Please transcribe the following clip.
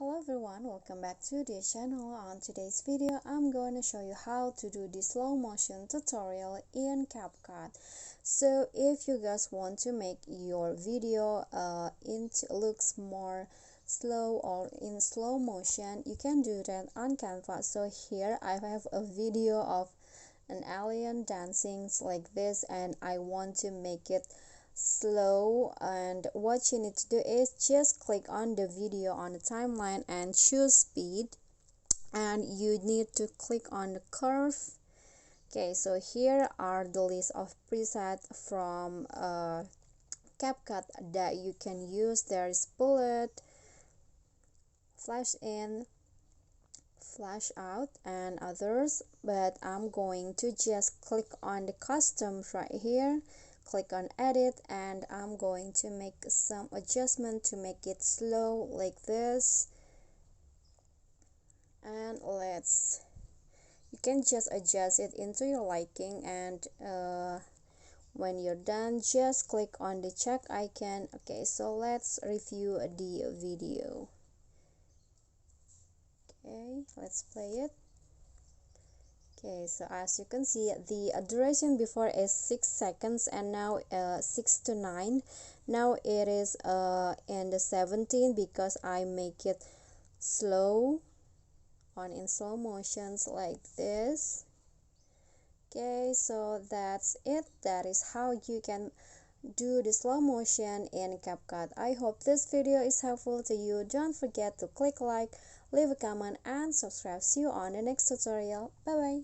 Hello everyone, welcome back to the channel. On today's video I'm going to show you how to do the slow motion tutorial in CapCut. So if you guys want to make your video looks more slow or in slow motion, you can do that on Canva. So here I have a video of an alien dancing like this, and I want to make it slow. And what you need to do is just click on the video on the timeline and choose speed, and you need to click on the curve. Okay, so here are the list of presets from CapCut that you can use. There is bullet, flash in, flash out, and others, but I'm going to just click on the customs right here, click on edit, and I'm going to make some adjustment to make it slow like this. And you can just adjust it into your liking, and when you're done, just click on the check icon. Okay, so let's review the video. Okay, let's play it. Okay, so as you can see, the duration before is 6 seconds, and now 6 to 9. Now it is in the 17 because I make it slow in slow motions like this. Okay, so that's it. That is how you can do the slow motion in CapCut. I hope this video is helpful to you. Don't forget to click like, leave a comment, and subscribe. See you on the next tutorial. Bye bye.